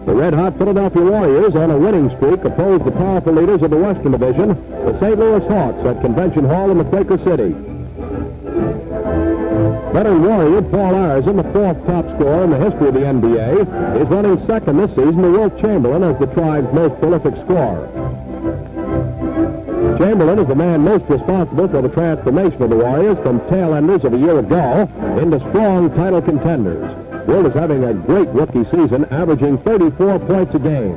The red-hot Philadelphia Warriors, on a winning streak, oppose the powerful leaders of the Western Division, the St. Louis Hawks, at Convention Hall in the Quaker City. Veteran Warrior Paul Arizin, the fourth top scorer in the history of the NBA, is running second this season to Wilt Chamberlain as the tribe's most prolific scorer. Chamberlain is the man most responsible for the transformation of the Warriors from tail-enders of a year ago into strong title contenders. Wilt is having a great rookie season, averaging 34 points a game.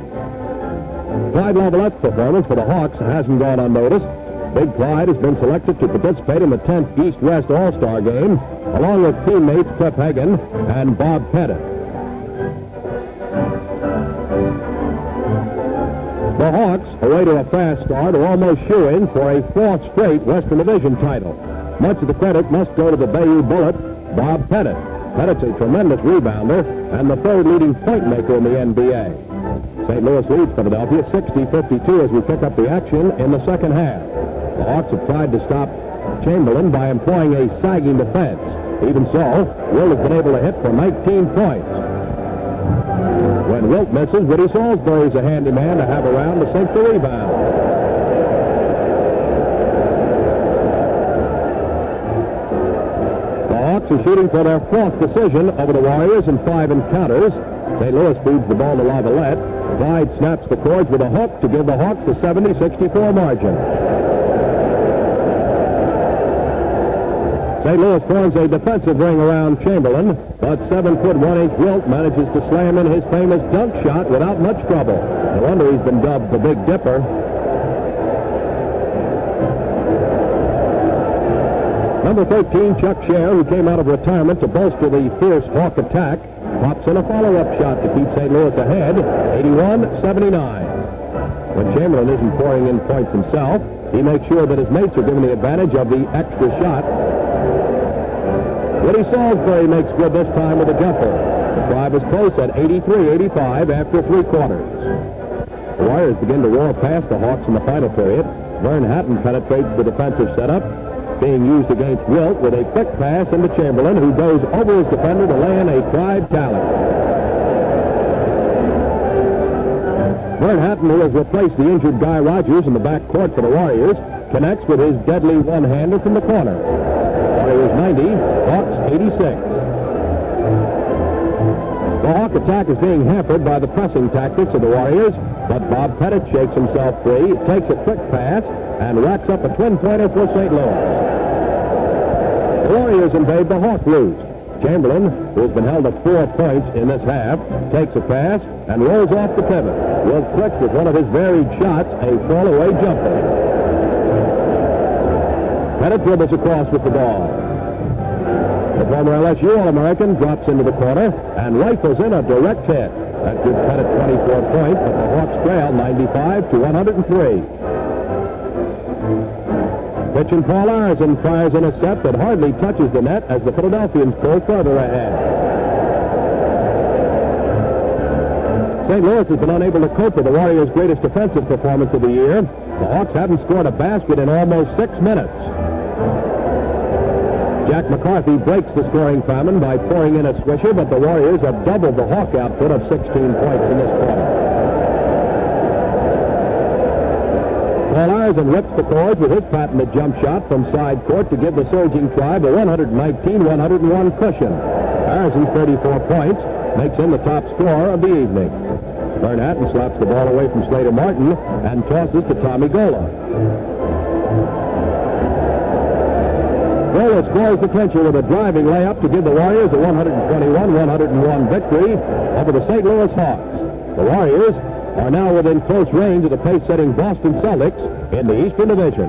Clyde Lavallette's performance for the Hawks hasn't gone unnoticed. Big Clyde has been selected to participate in the 10th East-West All-Star Game, along with teammates Cliff Hagan and Bob Pettit. The Hawks, away to a fast start, are almost shoo-in for a fourth straight Western Division title. Much of the credit must go to the Bayou Bullet, Bob Pettit. Pettit's a tremendous rebounder and the third leading point maker in the NBA. St. Louis leads Philadelphia 60-52 as we pick up the action in the second half. The Hawks have tried to stop Chamberlain by employing a sagging defense. Even so, Wilt has been able to hit for 19 points. When Wilt misses, Woody Salisbury's a handyman to have around to sink the rebound. The Hawks are shooting for their fourth decision over the Warriors in 5 encounters. St. Louis feeds the ball to Lavalette. Clyde snaps the cords with a hook to give the Hawks a 70-64 margin. St. Louis forms a defensive ring around Chamberlain, but 7-foot 1-inch Wilt manages to slam in his famous dunk shot without much trouble. No wonder he's been dubbed the Big Dipper. Number 13, Chuck Scher, who came out of retirement to bolster the fierce Hawk attack, pops in a follow-up shot to keep St. Louis ahead, 81-79. When Chamberlain isn't pouring in points himself, he makes sure that his mates are given the advantage of the extra shot. Woody Salisbury makes good this time with a jumper. The drive is close at 83-85 after 3 quarters. The Warriors begin to roar past the Hawks in the final period. Vern Hatton penetrates the defensive setup, being used against Wilt with a quick pass into Chamberlain, who goes over his defender to lay in a tribe tally. Vern Hatton, who has replaced the injured Guy Rogers in the backcourt for the Warriors, connects with his deadly one-hander from the corner. Warriors 90, Hawks 86. The Hawk attack is being hampered by the pressing tactics of the Warriors, but Bob Pettit shakes himself free, takes a quick pass, and racks up a twin-pointer for St. Louis. The Warriors invade the Hawk roost. Chamberlain, who has been held at 4 points in this half, takes a pass and rolls off the pivot. Wilt clicks with one of his varied shots, a fall-away jumper. Pettit dribbles across with the ball. The former LSU All-American drops into the corner and rifles in a direct hit. That gives Pettit 24 points, but the Hawks trail 95-103. Pitching Paul Arizin fires in a set that hardly touches the net as the Philadelphians pull further ahead. St. Louis has been unable to cope with the Warriors' greatest defensive performance of the year. The Hawks haven't scored a basket in almost 6 minutes. Jack McCarthy breaks the scoring famine by pouring in a swisher, but the Warriors have doubled the Hawk output of 16 points in this quarter. Paul Arizin rips the cords with his patented jump shot from side court to give the surging tribe a 119-101 cushion. Arizin, 34 points, makes him the top scorer of the evening. Vern Hatton slaps the ball away from Slater Martin and tosses to Tommy Gola. Gola scores the clincher with a driving layup to give the Warriors a 121-101 victory over the St. Louis Hawks. The Warriors are now within close range of the pace-setting Boston Celtics in the Eastern Division.